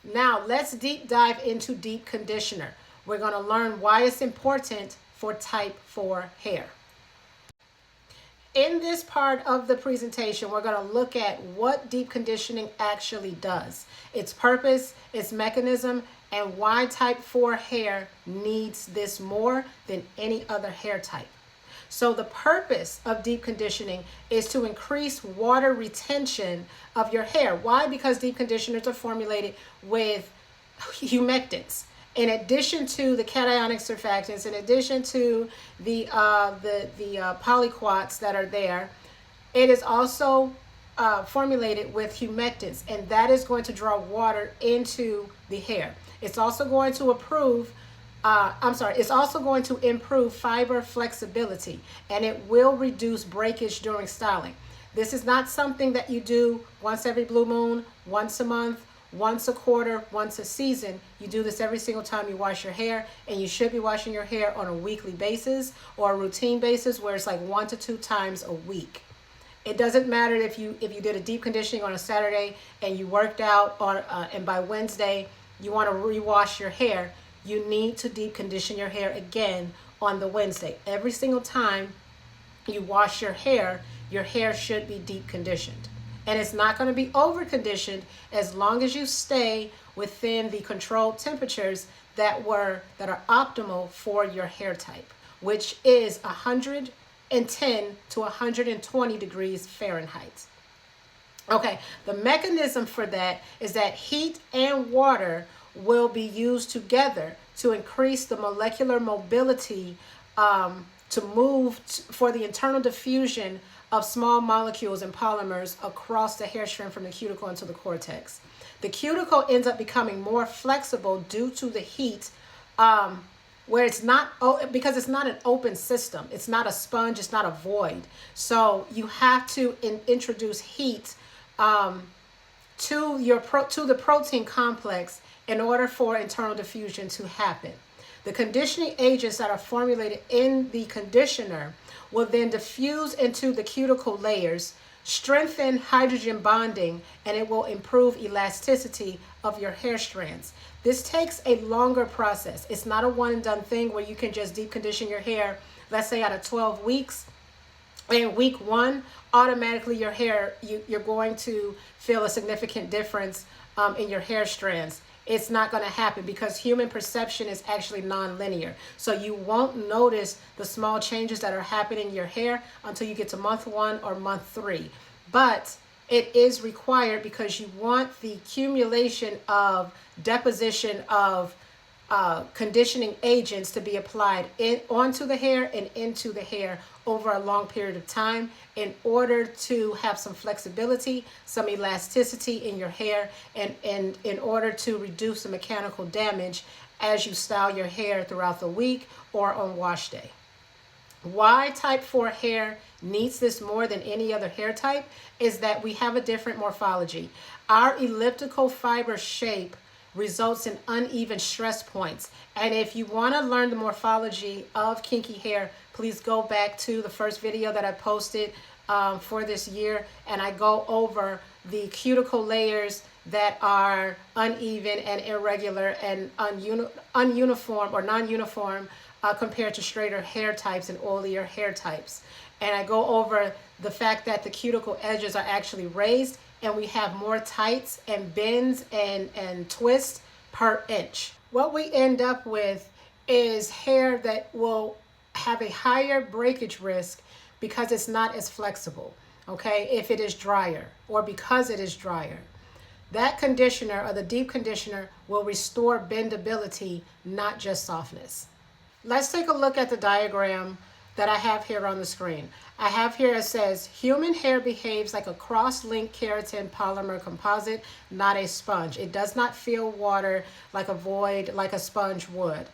Now let's deep dive into deep conditioner. We're going to learn why it's important for type 4 hair. In this part of the presentation, we're going to look at what deep conditioning actually does, its purpose, its mechanism, and why type 4 hair needs this more than any other hair type. So the purpose of deep conditioning is to increase water retention of your hair. Why? Because deep conditioners are formulated with humectants. In addition to the cationic surfactants, in addition to the polyquats that are there, it is also formulated with humectants, and that is going to draw water into the hair. It's also going to it's also going to improve fiber flexibility, and it will reduce breakage during styling. This is not something that you do once every blue moon, once a month, once a quarter, once a season. You do this every single time you wash your hair, and you should be washing your hair on a weekly basis or a routine basis where it's like 1 to 2 times a week. It doesn't matter if you did a deep conditioning on a Saturday and you worked out and by Wednesday you want to rewash your hair. You need to deep condition your hair again on the Wednesday. Every single time you wash your hair should be deep conditioned. And it's not going to be over conditioned as long as you stay within the controlled temperatures that are optimal for your hair type, which is 110 to 120 degrees Fahrenheit. Okay, the mechanism for that is that heat and water will be used together to increase the molecular mobility for the internal diffusion of small molecules and polymers across the hair strand from the cuticle into the cortex. The cuticle ends up becoming more flexible due to the heat, where it's not, because it's not an open system. It's not a sponge, it's not a void. So you have to introduce heat to the protein complex in order for internal diffusion to happen. The conditioning agents that are formulated in the conditioner will then diffuse into the cuticle layers, strengthen hydrogen bonding, and it will improve elasticity of your hair strands. This takes a longer process. It's not a one and done thing where you can just deep condition your hair, let's say out of 12 weeks. In week 1, automatically your hair, you're going to feel a significant difference in your hair strands. It's not going to happen because human perception is actually non-linear. So you won't notice the small changes that are happening in your hair until you get to month 1 or month 3. But it is required because you want the accumulation of deposition of conditioning agents to be applied onto the hair and into the hair over a long period of time in order to have some flexibility, some elasticity in your hair, and in order to reduce the mechanical damage as you style your hair throughout the week or on wash day. Why type 4 hair needs this more than any other hair type is that we have a different morphology. Our elliptical fiber shape results in uneven stress points. And if you want to learn the morphology of kinky hair, please go back to the first video that I posted for this year, and I go over the cuticle layers that are uneven and irregular and ununiform or non-uniform compared to straighter hair types and oilier hair types. And I go over the fact that the cuticle edges are actually raised, and we have more tights and bends and twists per inch. What we end up with is hair that will have a higher breakage risk because it's not as flexible, okay, if it is drier or because it is drier. That conditioner or the deep conditioner will restore bendability, not just softness. Let's take a look at the diagram that I have here on the screen. I have here, it says, human hair behaves like a cross-linked keratin polymer composite, not a sponge. It does not feel water like a void, like a sponge would.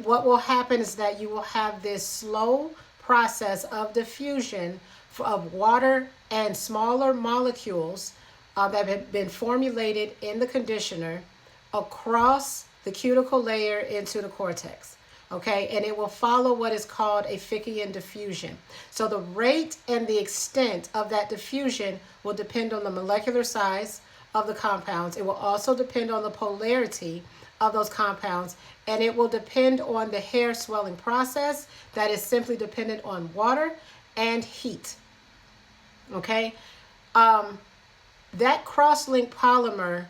What will happen is that you will have this slow process of diffusion of water and smaller molecules that have been formulated in the conditioner across the cuticle layer into the cortex. Okay, and it will follow what is called a Fickian diffusion. So the rate and the extent of that diffusion will depend on the molecular size of the compounds. It will also depend on the polarity of those compounds, and it will depend on the hair swelling process that is simply dependent on water and heat. Okay? That cross-linked polymer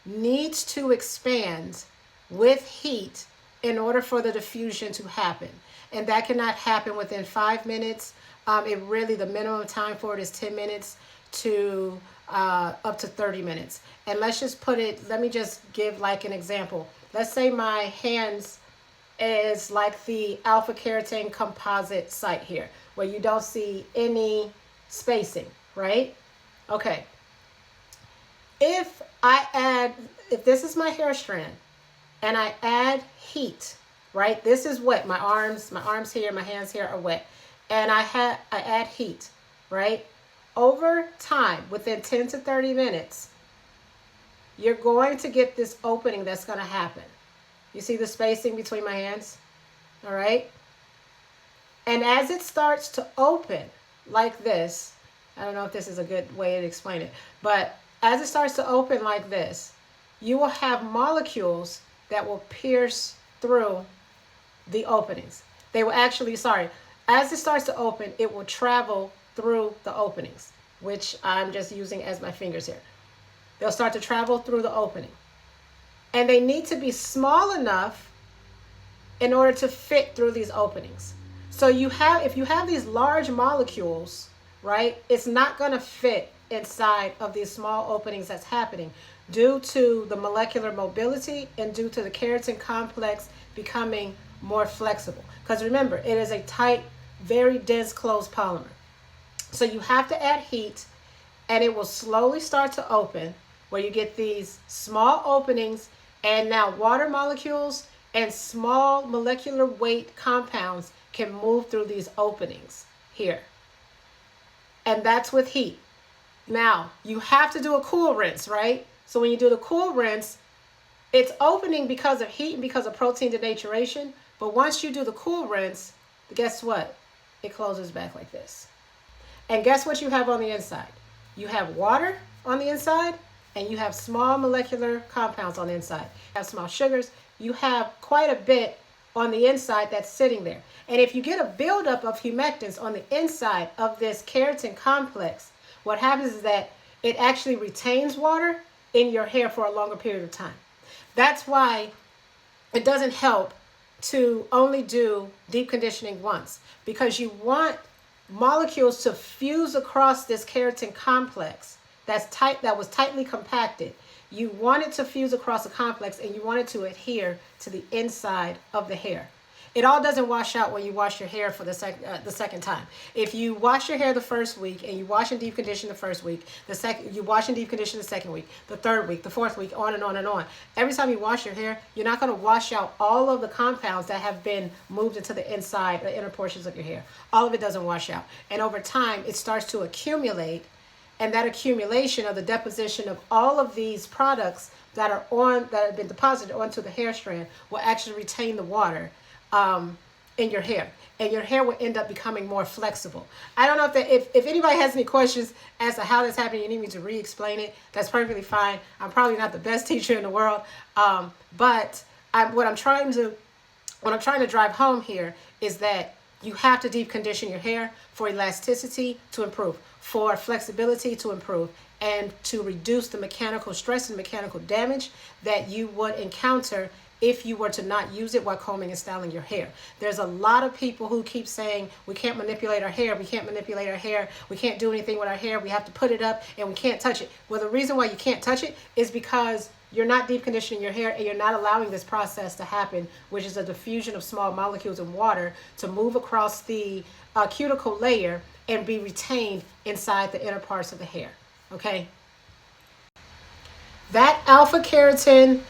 needs to expand with heat in order for the diffusion to happen. And that cannot happen within 5 minutes. The minimum time for it is 10 minutes to up to 30 minutes. And let me just give like an example. Let's say my hands is like the alpha keratin composite site here, where you don't see any spacing, right? Okay. If this is my hair strand and I add heat, right? This is wet. My arms here, my hands here are wet. And I add heat, right? Over time, within 10 to 30 minutes, you're going to get this opening that's going to happen. You see the spacing between my hands? All right? And as it starts to open like this, I don't know if this is a good way to explain it, but as it starts to open like this, you will have molecules that will pierce through the openings. They will actually, as it starts to open, it will travel through the openings, which I'm just using as my fingers here. They'll start to travel through the opening. And they need to be small enough in order to fit through these openings. So if you have these large molecules, right, it's not going to fit inside of these small openings that's happening due to the molecular mobility and due to the keratin complex becoming more flexible. Because remember, it is a tight, very dense closed polymer. So you have to add heat, and it will slowly start to open, where you get these small openings, and now water molecules and small molecular weight compounds can move through these openings here. And that's with heat. Now, you have to do a cool rinse, right? So when you do the cool rinse, it's opening because of heat and because of protein denaturation. But once you do the cool rinse, guess what? It closes back like this. And guess what you have on the inside? You have water on the inside, and you have small molecular compounds on the inside. You have small sugars. You have quite a bit on the inside that's sitting there. And if you get a buildup of humectants on the inside of this keratin complex, what happens is that it actually retains water in your hair for a longer period of time. That's why it doesn't help to only do deep conditioning once, because you want molecules to fuse across this keratin complex that was tightly compacted. You want it to fuse across the complex, and you want it to adhere to the inside of the hair. It all doesn't wash out when you wash your hair for the second time. If you wash your hair the first week and you wash and deep condition the first week, you wash and deep condition the second week, the third week, the fourth week, on and on and on. Every time you wash your hair, you're not going to wash out all of the compounds that have been moved into the inside, the inner portions of your hair. All of it doesn't wash out. And over time, it starts to accumulate. And that accumulation of the deposition of all of these products that have been deposited onto the hair strand will actually retain the water in your hair, and your hair will end up becoming more flexible. I don't know if anybody has any questions as to how that's happening, you need me to re-explain it, that's perfectly fine. I'm probably not the best teacher in the world, but what I'm trying to drive home here is that you have to deep condition your hair for elasticity to improve, for flexibility to improve, and to reduce the mechanical stress and mechanical damage that you would encounter if you were to not use it while combing and styling your hair. There's a lot of people who keep saying, we can't manipulate our hair, we can't manipulate our hair, we can't do anything with our hair, we have to put it up and we can't touch it. Well, the reason why you can't touch it is because you're not deep conditioning your hair, and you're not allowing this process to happen, which is a diffusion of small molecules of water to move across the cuticle layer and be retained inside the inner parts of the hair, okay? That alpha keratin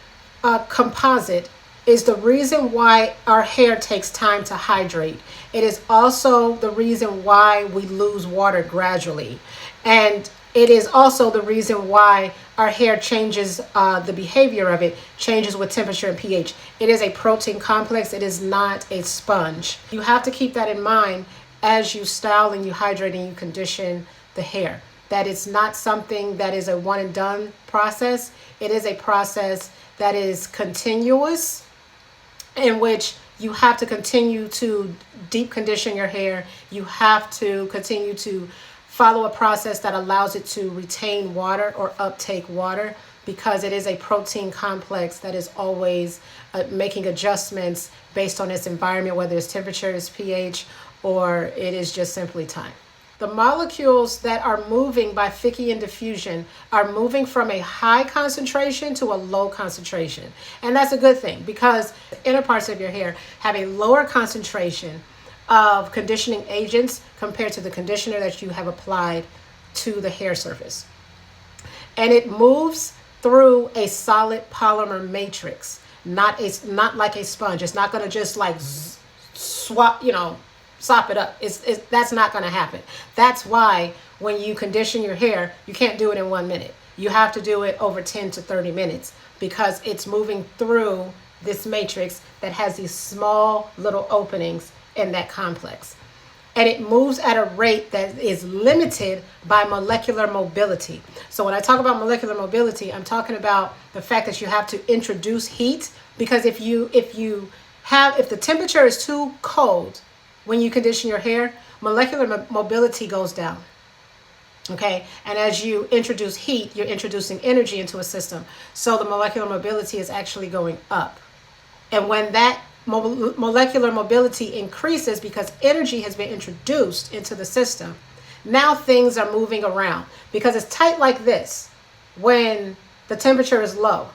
composite is the reason why our hair takes time to hydrate. It is also the reason why we lose water gradually. And it is also the reason why our hair changes, the behavior of it changes with temperature and pH. It is a protein complex. It is not a sponge. You have to keep that in mind as you style and you hydrate and you condition the hair. that it's not something that is a one and done process. It is a process that is continuous, in which you have to continue to deep condition your hair. You have to continue to follow a process that allows it to retain water or uptake water, because it is a protein complex that is always making adjustments based on its environment, whether it's temperature, it's pH, or it is just simply time. The molecules that are moving by Ficke and diffusion are moving from a high concentration to a low concentration. And that's a good thing, because the inner parts of your hair have a lower concentration of conditioning agents compared to the conditioner that you have applied to the hair surface. And it moves through a solid polymer matrix, not like a sponge. It's not going to just like swap, sop it up. That's not going to happen. That's why when you condition your hair, you can't do it in 1 minute. You have to do it over 10 to 30 minutes, because it's moving through this matrix that has these small little openings in that complex. And it moves at a rate that is limited by molecular mobility. So when I talk about molecular mobility, I'm talking about the fact that you have to introduce heat, because if the temperature is too cold when you condition your hair, molecular mobility goes down. Okay, and as you introduce heat, you're introducing energy into a system. So the molecular mobility is actually going up. And when that molecular mobility increases, because energy has been introduced into the system, now things are moving around, because it's tight like this when the temperature is low.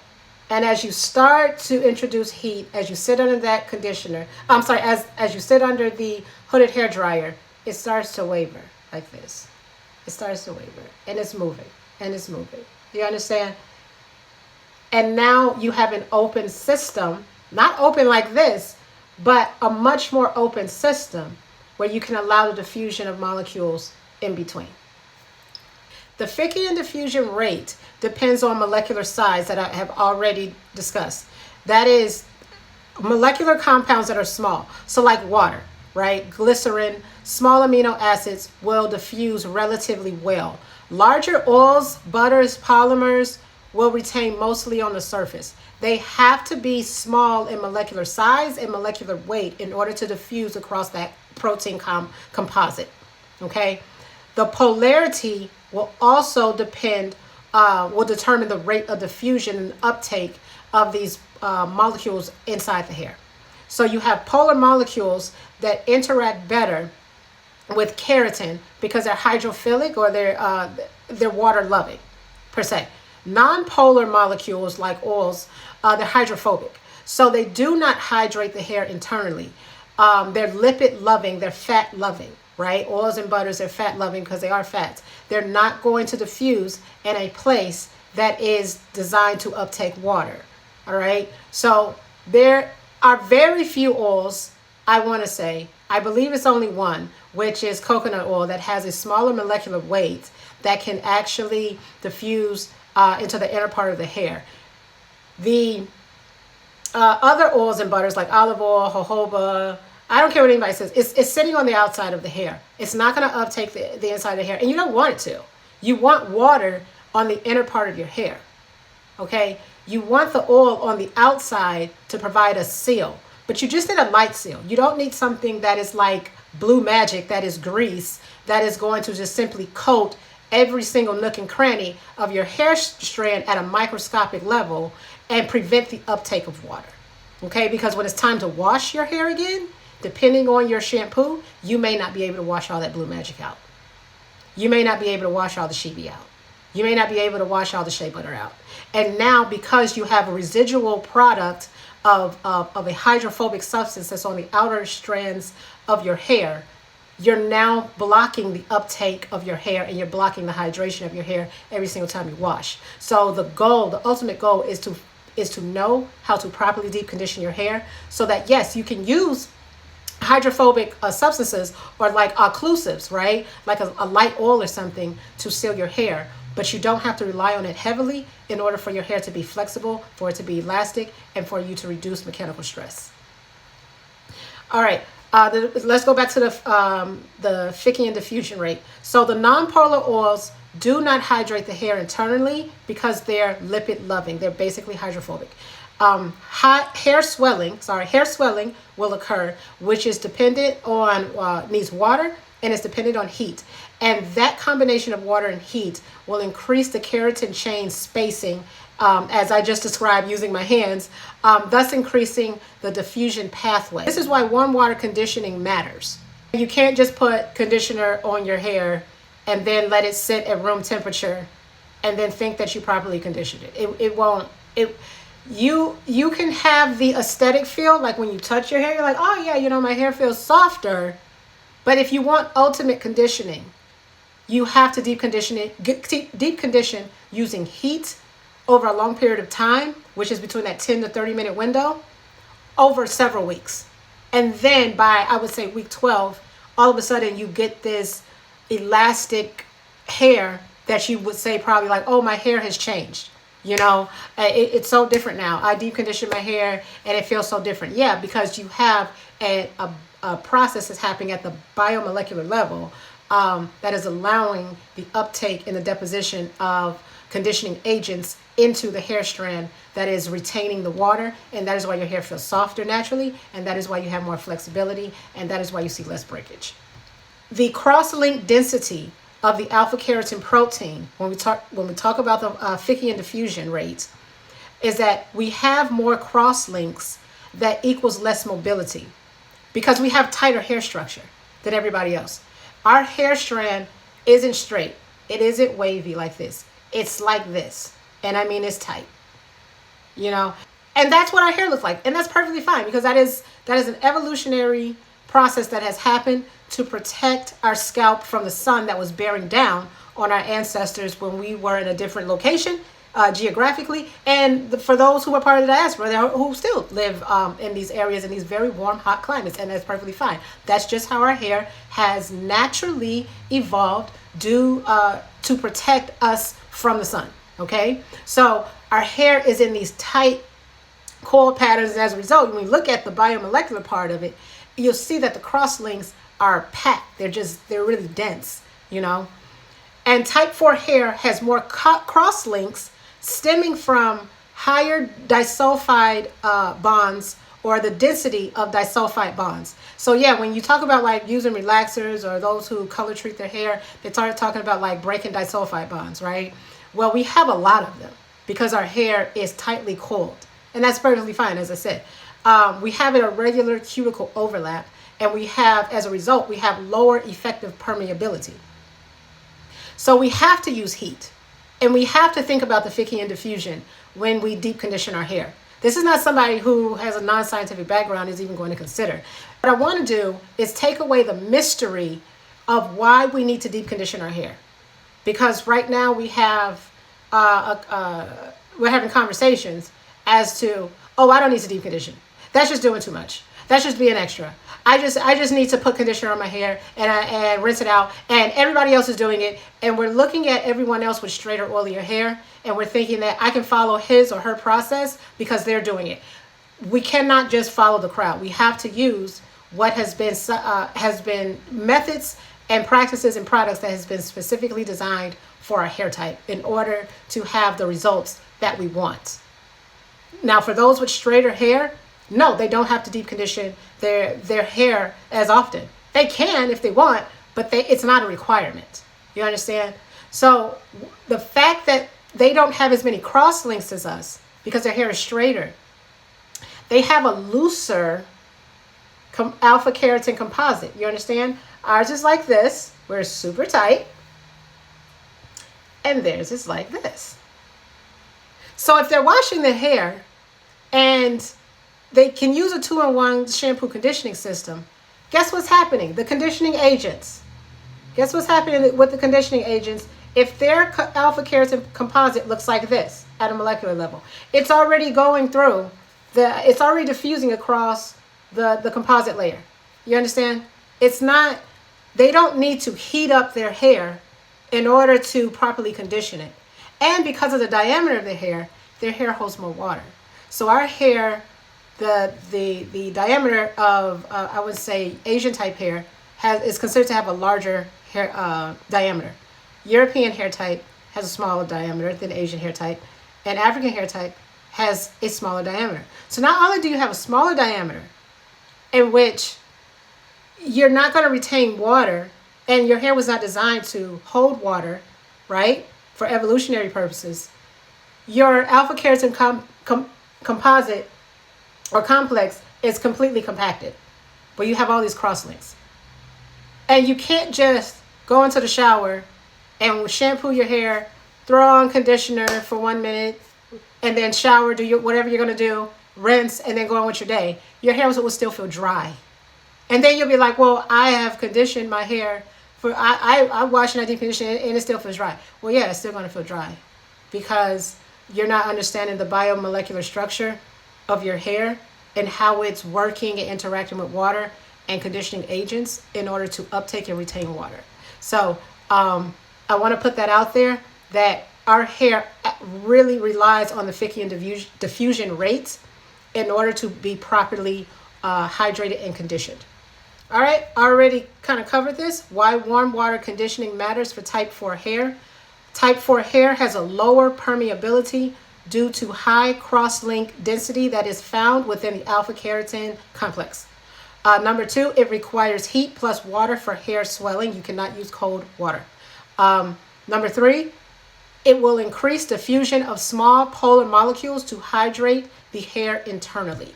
And as you start to introduce heat, as you sit under that conditioner, as you sit under the hooded hair dryer, it starts to waver like this. It starts to waver, and it's moving, and it's moving. You understand? And now you have an open system, not open like this, but a much more open system where you can allow the diffusion of molecules in between. The Ficke and diffusion rate depends on molecular size that I have already discussed. That is, molecular compounds that are small. So like water, right? Glycerin, small amino acids will diffuse relatively well. Larger oils, butters, polymers will retain mostly on the surface. They have to be small in molecular size and molecular weight in order to diffuse across that protein composite. Okay? The polarity will also will determine the rate of diffusion and uptake of these molecules inside the hair. So you have polar molecules that interact better with keratin because they're hydrophilic, or they're water loving per se. Non-polar molecules like oils, they're hydrophobic. So they do not hydrate the hair internally. They're lipid loving, they're fat loving, right? Oils and butters, they're fat loving because they are fats. They're not going to diffuse in a place that is designed to uptake water, all right? So there are very few oils, I want to say, I believe it's only one, which is coconut oil, that has a smaller molecular weight that can actually diffuse into the inner part of the hair. The other oils and butters like olive oil, jojoba, I don't care what anybody says, it's sitting on the outside of the hair. It's not going to uptake the inside of the hair, and you don't want it to. You want water on the inner part of your hair, okay? You want the oil on the outside to provide a seal, but you just need a light seal. You don't need something that is like blue magic, that is grease, that is going to just simply coat every single nook and cranny of your hair strand at a microscopic level and prevent the uptake of water, okay? Because when it's time to wash your hair again, depending on your shampoo, you may not be able to wash all that blue magic out. You may not be able to wash all the Shibi out. You may not be able to wash all the shea butter out. And now, because you have a residual product of a hydrophobic substance that's on the outer strands of your hair, you're now blocking the uptake of your hair, and you're blocking the hydration of your hair every single time you wash. So the ultimate goal is to know how to properly deep condition your hair, so that yes, you can use hydrophobic substances, or like occlusives, right? Like a light oil or something to seal your hair, but you don't have to rely on it heavily in order for your hair to be flexible, for it to be elastic, and for you to reduce mechanical stress. All right. Let's go back to the Ficke and diffusion rate. So the non-polar oils do not hydrate the hair internally because they're lipid loving. They're basically hydrophobic. Hair swelling will occur, which is dependent on, needs water, and is dependent on heat. And that combination of water and heat will increase the keratin chain spacing, as I just described using my hands, thus increasing the diffusion pathway. This is why warm water conditioning matters. You can't just put conditioner on your hair and then let it sit at room temperature and then think that you properly conditioned it. It won't. You can have the aesthetic feel, like when you touch your hair, you're like, oh yeah, you know, my hair feels softer. But if you want ultimate conditioning, you have to deep condition using heat over a long period of time, which is between that 10 to 30-minute window, over several weeks. And then by, I would say, week 12, all of a sudden you get this elastic hair that you would say probably like, oh, my hair has changed. You know, it's so different now. I deep condition my hair and it feels so different. Yeah, because you have a process that's happening at the biomolecular level that is allowing the uptake and the deposition of conditioning agents into the hair strand that is retaining the water, and that is why your hair feels softer naturally, and that is why you have more flexibility, and that is why you see less breakage. The cross-link density of the alpha keratin protein, when we talk about the Fickian diffusion rates, is that we have more cross links that equals less mobility because we have tighter hair structure than everybody else. Our hair strand isn't straight. It isn't wavy like this. It's like this. And I mean, it's tight, you know, and that's what our hair looks like. And that's perfectly fine because that is an evolutionary process that has happened to protect our scalp from the sun that was bearing down on our ancestors when we were in a different location geographically. And for those who are part of the diaspora who still live in these areas in these very warm, hot climates, and that's perfectly fine. That's just how our hair has naturally evolved to protect us from the sun. Okay, so our hair is in these tight coil patterns, and as a result, when we look at the biomolecular part of it, you'll see that the cross links are packed. They're really dense, you know. And type 4 hair has more cross links stemming from higher disulfide bonds, or the density of disulfide bonds. So yeah, when you talk about like using relaxers or those who color treat their hair, they start talking about like breaking disulfide bonds, right? Well, we have a lot of them because our hair is tightly coiled, and that's perfectly fine. As I said, we have a regular cuticle overlap, and we have, as a result, we have lower effective permeability. So we have to use heat, and we have to think about the Fickian diffusion when we deep condition our hair. This is not somebody who has a non-scientific background is even going to consider. What I want to do is take away the mystery of why we need to deep condition our hair. Because right now we have, we're having conversations as to, oh, I don't need to deep condition. That's just doing too much. That's just being extra. I just need to put conditioner on my hair and rinse it out, and everybody else is doing it. And we're looking at everyone else with straighter, oilier hair, and we're thinking that I can follow his or her process because they're doing it. We cannot just follow the crowd. We have to use what has been methods and practices and products that has been specifically designed for our hair type in order to have the results that we want. Now, for those with straighter hair, no, they don't have to deep condition their hair as often. They can if they want, but it's not a requirement. You understand? So the fact that they don't have as many cross links as us because their hair is straighter, they have a looser alpha keratin composite. You understand? Ours is like this. We're super tight. And theirs is like this. So if they're washing their hair and they can use a 2-in-1 shampoo conditioning system, guess what's happening? The conditioning agents. Guess what's happening with the conditioning agents? If their alpha keratin composite looks like this at a molecular level, it's already going through, it's already diffusing across the composite layer. You understand? It's not, they don't need to heat up their hair in order to properly condition it. And because of the diameter of their hair holds more water. So our hair, the diameter of, I would say, Asian type hair is considered to have a larger hair diameter. European hair type has a smaller diameter than Asian hair type, and African hair type has a smaller diameter. So not only do you have a smaller diameter in which you're not going to retain water, and your hair was not designed to hold water, right, for evolutionary purposes, your alpha keratin composite or complex is completely compacted, but you have all these crosslinks. And you can't just go into the shower and shampoo your hair, throw on conditioner for 1 minute, and then shower, do whatever you're going to do, rinse, and then go on with your day. Your hair will still feel dry. And then you'll be like, well, I have conditioned my hair. I wash and I deep condition it, and it still feels dry. Well, yeah, it's still going to feel dry because you're not understanding the biomolecular structure of your hair and how it's working and interacting with water and conditioning agents in order to uptake and retain water. So I want to put that out there, that our hair really relies on the Fickian diffusion rates in order to be properly hydrated and conditioned. All right, I already kind of covered this, why warm water conditioning matters for type 4 hair. Type 4 hair has a lower permeability due to high cross-link density that is found within the alpha keratin complex. Number 2, it requires heat plus water for hair swelling. You cannot use cold water. Number 3, it will increase diffusion of small polar molecules to hydrate the hair internally.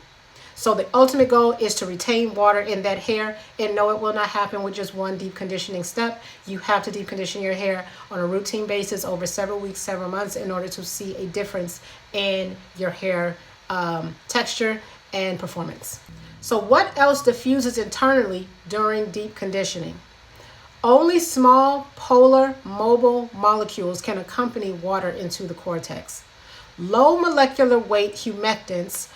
So the ultimate goal is to retain water in that hair, and no, it will not happen with just one deep conditioning step. You have to deep condition your hair on a routine basis over several weeks, several months in order to see a difference in your hair texture and performance. So what else diffuses internally during deep conditioning? Only small polar mobile molecules can accompany water into the cortex. Low molecular weight humectants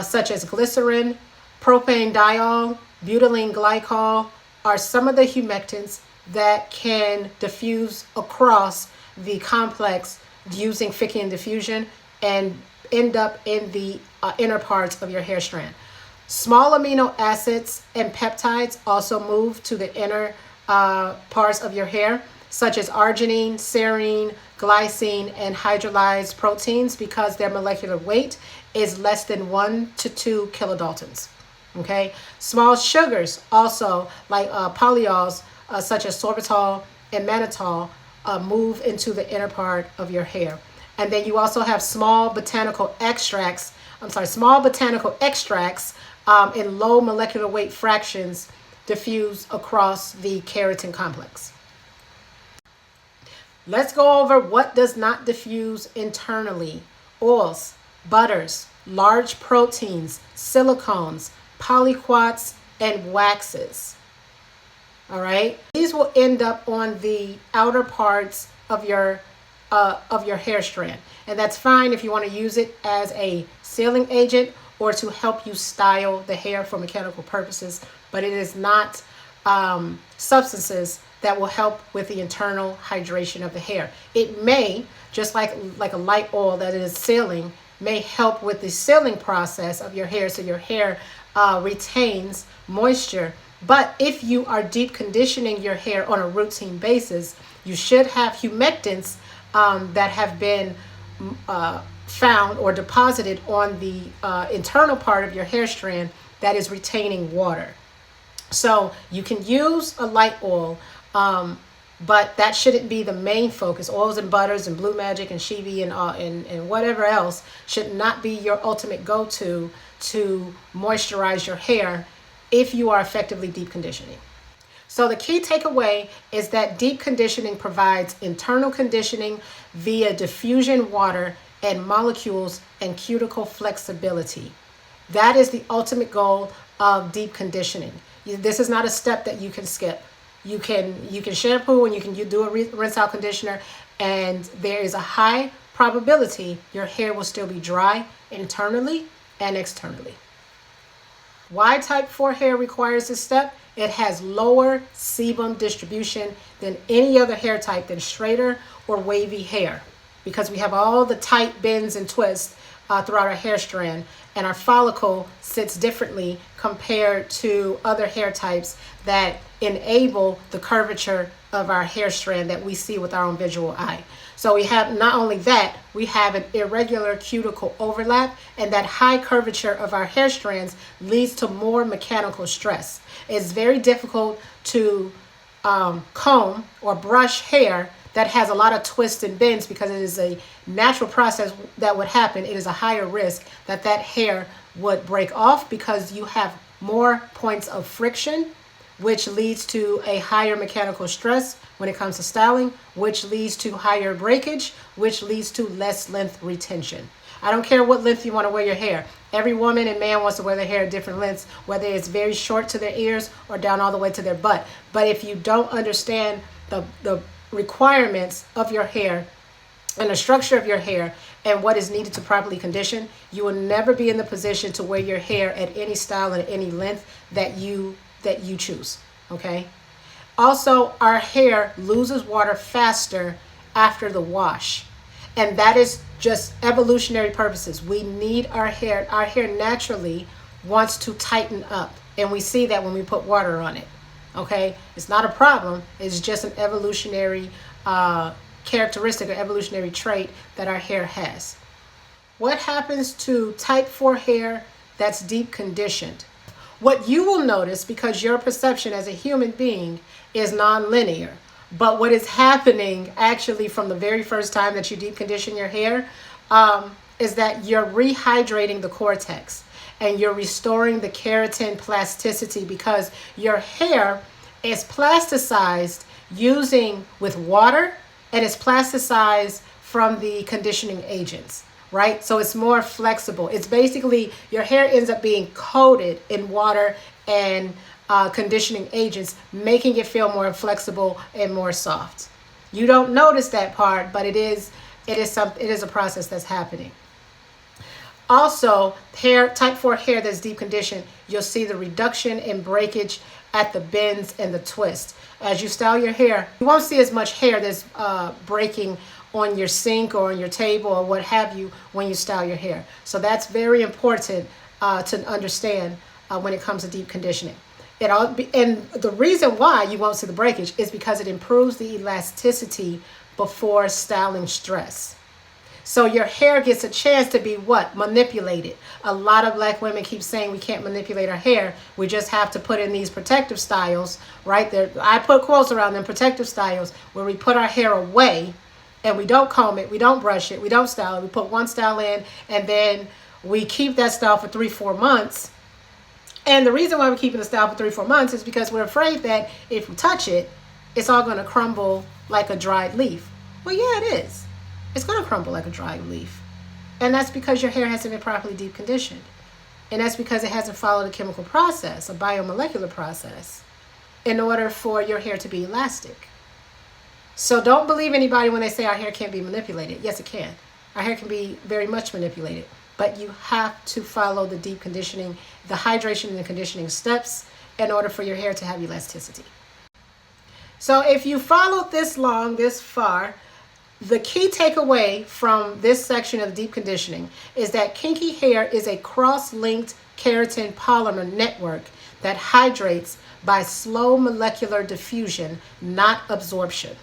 such as glycerin, propanediol, butylene glycol are some of the humectants that can diffuse across the complex using Fickian diffusion and end up in the inner parts of your hair strand. Small amino acids and peptides also move to the inner parts of your hair, such as arginine, serine, glycine, and hydrolyzed proteins, because their molecular weight is less than 1 to 2 kilodaltons. Okay, small sugars also, like polyols, such as sorbitol and mannitol, move into the inner part of your hair. And then you also have small botanical extracts in low molecular weight fractions diffuse across the keratin complex. Let's go over what does not diffuse internally. Oils, butters, large proteins, silicones, polyquats, and waxes. All right, these will end up on the outer parts of your hair strand, and that's fine if you want to use it as a sealing agent or to help you style the hair for mechanical purposes, but it is not substances that will help with the internal hydration of the hair. It may, just like a light oil that is sealing, may help with the sealing process of your hair so your hair retains moisture. But if you are deep conditioning your hair on a routine basis, you should have humectants that have been found or deposited on the internal part of your hair strand that is retaining water. So you can use a light oil, but that shouldn't be the main focus. Oils and butters and Blue Magic and Shivi and whatever else should not be your ultimate go-to to moisturize your hair if you are effectively deep conditioning. So the key takeaway is that deep conditioning provides internal conditioning via diffusion water and molecules and cuticle flexibility. That is the ultimate goal of deep conditioning. This is not a step that you can skip. You can shampoo and you do a rinse out conditioner, and there is a high probability your hair will still be dry internally and externally. Why type 4 hair requires this step? It has lower sebum distribution than any other hair type than straighter or wavy hair, because we have all the tight bends and twists throughout our hair strand, and our follicle sits differently compared to other hair types that enable the curvature of our hair strand that we see with our own visual eye. So we have not only that, we have an irregular cuticle overlap, and that high curvature of our hair strands leads to more mechanical stress. It's very difficult to comb or brush hair that has a lot of twists and bends because it is a natural process that would happen. It is a higher risk that that hair would break off because you have more points of friction, which leads to a higher mechanical stress when it comes to styling, which leads to higher breakage, which leads to less length retention. I don't care what length you want to wear your hair. Every woman and man wants to wear their hair at different lengths, whether it's very short to their ears or down all the way to their butt. But if you don't understand the requirements of your hair and the structure of your hair and what is needed to properly condition, you will never be in the position to wear your hair at any style and at any length that you choose. Okay. Also, our hair loses water faster after the wash, and that is just evolutionary purposes. We need our hair. Our hair naturally wants to tighten up, and we see that when we put water on it. Okay, it's not a problem. It's just an evolutionary characteristic or evolutionary trait that our hair has. What happens to type 4 hair that's deep conditioned? What you will notice, because your perception as a human being is non-linear, but what is happening actually from the very first time that you deep condition your hair is that you're rehydrating the cortex and you're restoring the keratin plasticity, because your hair is plasticized with water, and it's plasticized from the conditioning agents, right? So it's more flexible. It's basically, your hair ends up being coated in water and conditioning agents, making it feel more flexible and more soft. You don't notice that part, but it is a process that's happening. Also, type 4 hair that's deep conditioned, you'll see the reduction in breakage at the bends and the twist. As you style your hair, you won't see as much hair that's breaking on your sink or on your table or what have you when you style your hair. So that's very important to understand when it comes to deep conditioning. And the reason why you won't see the breakage is because it improves the elasticity before styling stress. So your hair gets a chance to be manipulated. A lot of black women keep saying we can't manipulate our hair. We just have to put in these protective styles, right? I put quotes around them, protective styles, where we put our hair away and we don't comb it, we don't brush it, we don't style it. We put one style in and then we keep that style for 3-4 months. And the reason why we're keeping the style for 3-4 months is because we're afraid that if we touch it, it's all going to crumble like a dried leaf. Well, yeah, it is. It's going to crumble like a dried leaf. And that's because your hair hasn't been properly deep conditioned. And that's because it hasn't followed a chemical process, a biomolecular process, in order for your hair to be elastic. So don't believe anybody when they say our hair can't be manipulated. Yes, it can. Our hair can be very much manipulated. But you have to follow the deep conditioning, the hydration and the conditioning steps in order for your hair to have elasticity. So if you followed this far, the key takeaway from this section of deep conditioning is that kinky hair is a cross-linked keratin polymer network that hydrates by slow molecular diffusion, not absorption.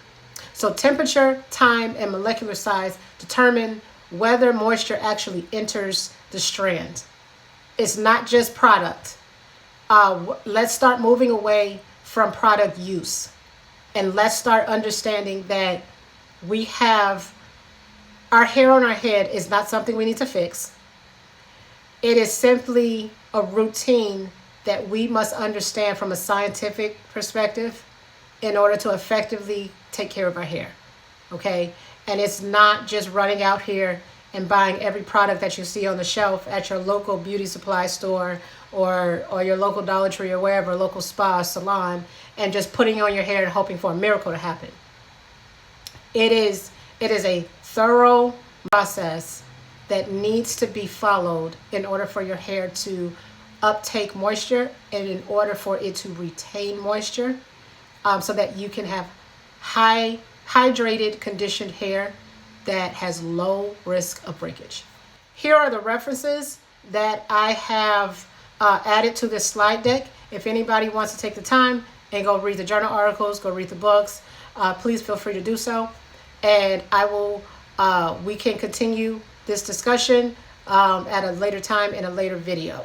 So temperature, time, and molecular size determine whether moisture actually enters the strand. It's not just product. Let's start moving away from product use. And let's start understanding that we have our hair on our head is not something we need to fix. It is simply a routine that we must understand from a scientific perspective in order to effectively take care of our hair. Okay? And it's not just running out here and buying every product that you see on the shelf at your local beauty supply store or your local Dollar Tree or wherever, local spa, salon, and just putting on your hair and hoping for a miracle to happen. It is a thorough process that needs to be followed in order for your hair to uptake moisture and in order for it to retain moisture, so that you can have hydrated, conditioned hair that has low risk of breakage. Here are the references that I have added to this slide deck. If anybody wants to take the time and go read the journal articles, go read the books, please feel free to do so. And I will, we can continue this discussion at a later time in a later video.